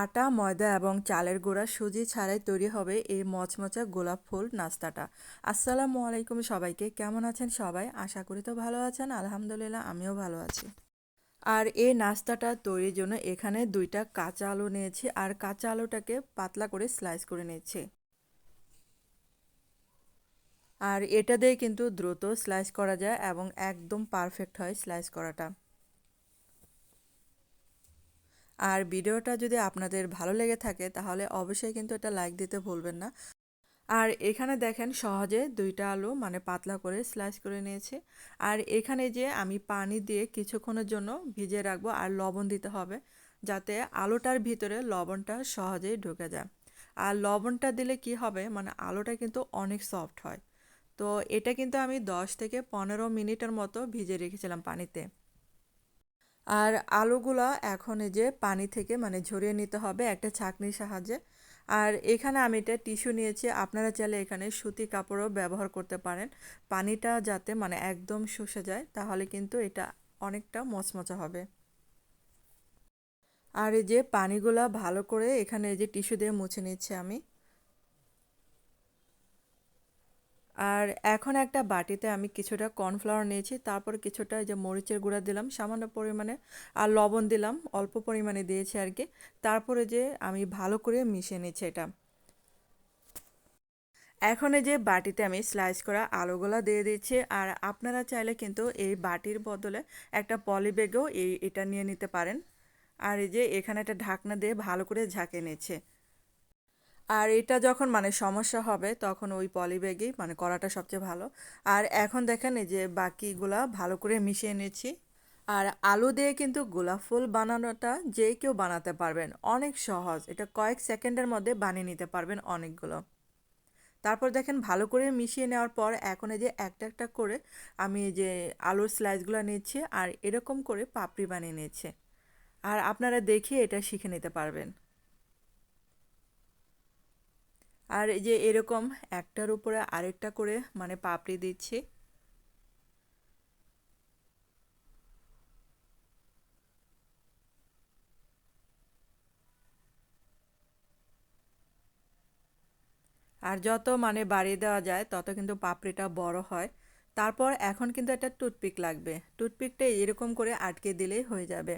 আটা, ময়দা এবং চালের গুঁড়া সুজি ছাড়াই তৈরি হবে এই মচমচা গোলাপ ফুল নাস্তাটা। আসসালামু আলাইকুম সবাইকে, কেমন আছেন সবাই? আশা করি তো ভালো আছেন। আলহামদুলিল্লাহ, আমিও ভালো আছি। আর এই নাস্তাটা তৈরির জন্য এখানে 2টা কাঁচা আলু নিয়েছি, আর কাঁচা আলুটাকে পাতলা করে স্লাইস করে নিয়েছি। আর এটা দিয়ে কিন্তু দ্রুত স্লাইস করা যায় এবং একদম পারফেক্ট হয় স্লাইস করাটা। আর ভিডিওটা যদি আপনাদের ভালো লেগে থাকে তাহলে অবশ্যই কিন্তু এটা লাইক দিতে ভুলবেন না। আর এখানে দেখেন সহজে 2টা আলু মানে পাতলা করে স্লাইস করে নিয়েছি। আর এখানে যে আমি পানি দিয়ে কিছুক্ষণের জন্য ভিজিয়ে রাখবো, আর লবণ দিতে হবে যাতে আলুটার ভিতরে লবণটা সহজেই ঢুকে যায়। আর লবণটা দিলে কি হবে, মানে আলুটা কিন্তু অনেক সফট হয়। তো এটা কিন্তু আমি 10 থেকে 15 মিনিটের মতো ভিজিয়ে রেখেছিলাম পানিতে। আর আলুগুলা এখন এই যে পানি থেকে মানে ঝরিয়ে নিতে হবে একটা ছাঁকনির সাহায্যে। আর এখানে আমি এটা টিস্যু নিয়েছি, আপনারা চাইলে এখানে সুতি কাপড়ও ব্যবহার করতে পারেন, পানিটা যাতে মানে একদম শুষে যায়, তাহলে কিন্তু এটা অনেকটা মচমচা হবে। আর এই যে পানিগুলা ভালো করে এখানে এই যে টিস্যু দিয়ে মুছে নিচ্ছি আমি। আর এখন একটা বাটিতে আমি কিছুটা কর্নফ্লাওয়ার নিয়েছি, তারপর কিছুটা এই যে মরিচের গুঁড়া দিলাম সামান্য পরিমাণে, আর লবণ দিলাম অল্প পরিমাণে দিয়েছি আর কি। তারপরে যে আমি ভালো করে মিশিয়ে নিচ্ছি এটা। এখন এই যে বাটিতে আমি স্লাইস করা আলুগুলা দিয়ে দিচ্ছি, আর আপনারা চাইলে কিন্তু এই বাটির বদলে একটা পলি ব্যাগেও এটা নিয়ে নিতে পারেন। আর এই যে এখানে একটা ঢাকনা দিয়ে ভালো করে ঝাঁকিয়ে নিচ্ছে। আর এটা যখন মানে সমস্যা হবে তখন ওই পলি ব্যাগেই মানে করাটা সবচেয়ে ভালো। আর এখন দেখেন এই যে বাকিগুলা ভালো করে মিশিয়ে নিচ্ছি। আর আলু দিয়ে কিন্তু গোলাপ ফুল বানানোটা যে কেউ বানাতে পারবেন, অনেক সহজ, এটা কয়েক সেকেন্ডের মধ্যে বানিয়ে নিতে পারবেন অনেকগুলো। তারপর দেখেন ভালো করে মিশিয়ে নেওয়ার পর এখন এই যে একটা একটা করে আমি এই যে আলুর স্লাইসগুলো নিচ্ছি, আর এরকম করে পাপড়ি বানিয়ে নিচ্ছে। আর আপনারা দেখিয়ে এটা শিখে নিতে পারবেন। আর এই যে এরকম একটার উপরে আরেকটা করে মানে পাপড়ি দিচ্ছি। আর যত মানে বাড়িয়ে দেওয়া যায় তত কিন্তু পাপড়িটা বড় হয়। তারপর এখন কিন্তু একটা টুথপিক লাগবে, টুথপিকটা এরকম করে আটকে দিলেই হয়ে যাবে।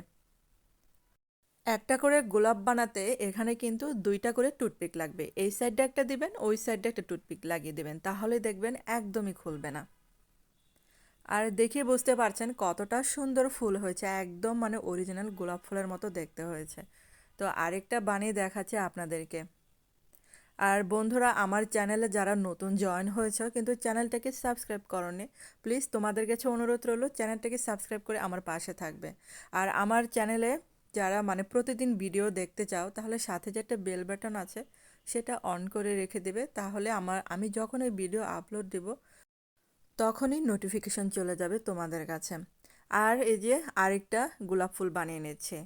একটা করে গোলাপ বানাতে এখানে কিন্তু 2টা করে টুথপিক লাগবে, এই সাইডে একটা দিবেন, ওই সাইডে একটা টুথপিক লাগিয়ে দিবেন, তাহলে দেখবেন একদমই খুলবে না। আর দেখে বুঝতে পারছেন কতটা সুন্দর ফুল হয়েছে, একদম মানে অরিজিনাল গোলাপ ফুলের মতো দেখতে হয়েছে। তো আরেকটা বানিয়ে দেখাচ্ছি আপনাদেরকে। আর বন্ধুরা, আমার চ্যানেলে যারা নতুন জয়েন হয়েছে কিন্তু চ্যানেলটাকে সাবস্ক্রাইব করনি, প্লিজ তোমাদের কাছে অনুরোধ রইল চ্যানেলটাকে সাবস্ক্রাইব করে আমার পাশে থাকবে। আর আমার চ্যানেলে যারা মানে প্রতিদিন ভিডিও দেখতে চাও তাহলে সাথে যে একটা বেল বাটন আছে সেটা অন করে রেখে দেবে, তাহলে আমি যখন এই ভিডিও আপলোড দেব তখনই নোটিফিকেশন চলে যাবে তোমাদের কাছে। আর এই যে আরেকটা গোলাপ ফুল বানিয়ে নিচ্ছে।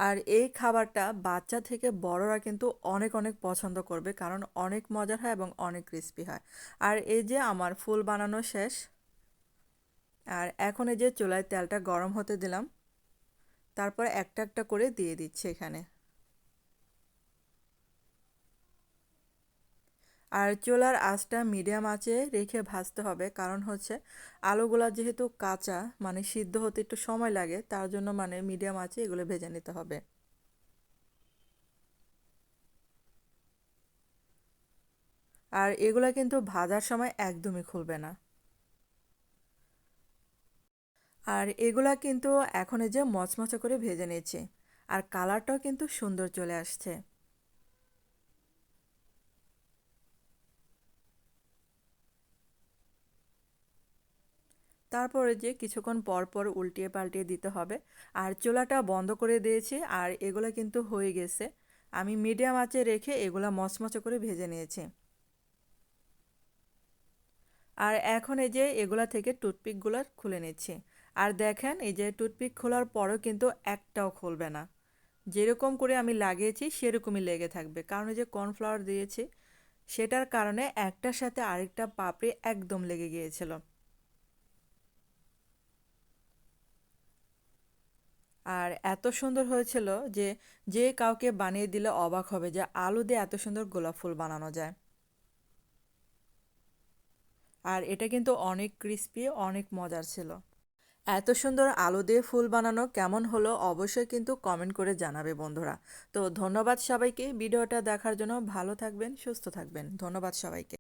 আর এই খাবারটা বাচ্চা থেকে বড়রা কিন্তু অনেক অনেক পছন্দ করবে, কারণ অনেক মজার হয় এবং অনেক ক্রিস্পি হয়। আর এই যে আমার ফুল বানানো শেষ। আর এখন এই যে চুলায় তেলটা গরম হতে দিলাম, তারপর একটা একটা করে দিয়ে দিচ্ছি এখানে। আর চুলার আঁচটা মিডিয়াম আঁচে রেখে ভাজতে হবে, কারণ হচ্ছে আলুগুলা যেহেতু কাঁচা মানে সিদ্ধ হতে একটু সময় লাগে, তার জন্য মানে মিডিয়াম আঁচে এগুলো ভেজে নিতে হবে। আর এগুলা কিন্তু ভাজার সময় একদমই খুলবে না। আর এগুলা কিন্তু এখন এই যে মচমচে করে ভেজে নিয়েছি, আর কালারটাও কিন্তু সুন্দর চলে আসছে। তারপরে যে কিছুক্ষণ পর পর উল্টিয়ে পাল্টিয়ে দিতে হবে। আর চুলাটা বন্ধ করে দিয়েছি, আর এগুলা কিন্তু হয়ে গেছে। আমি মিডিয়াম আঁচে রেখে এগুলা মচমচে করে ভেজে নিয়েছি। আর এখন এই যে এগুলা থেকে টুথপিকগুলো খুলে নিচ্ছি। আর দেখেন এই যে টুথপিক খোলার পরেও কিন্তু একটাও খুলবে না, যেরকম করে আমি লাগিয়েছি সেরকমই লেগে থাকবে, কারণ এই যে কর্নফ্লাওয়ার দিয়েছি সেটার কারণে একটার সাথে আরেকটা পাপড়ি একদম লেগে গিয়েছিল। আর এত সুন্দর হয়েছিল যে যে কাউকে বানিয়ে দিলে অবাক হবে যে আলু দিয়ে এত সুন্দর গোলাপ ফুল বানানো যায়। আর এটা কিন্তু অনেক ক্রিস্পি, অনেক মজার ছিল। এত সুন্দর আলু দিয়ে ফুল বানানো কেমন হলো অবশ্যই কিন্তু কমেন্ট করে জানাবে বন্ধুরা। তো ধন্যবাদ সবাইকে ভিডিওটা দেখার জন্য। ভালো থাকবেন, সুস্থ থাকবেন। ধন্যবাদ সবাইকে।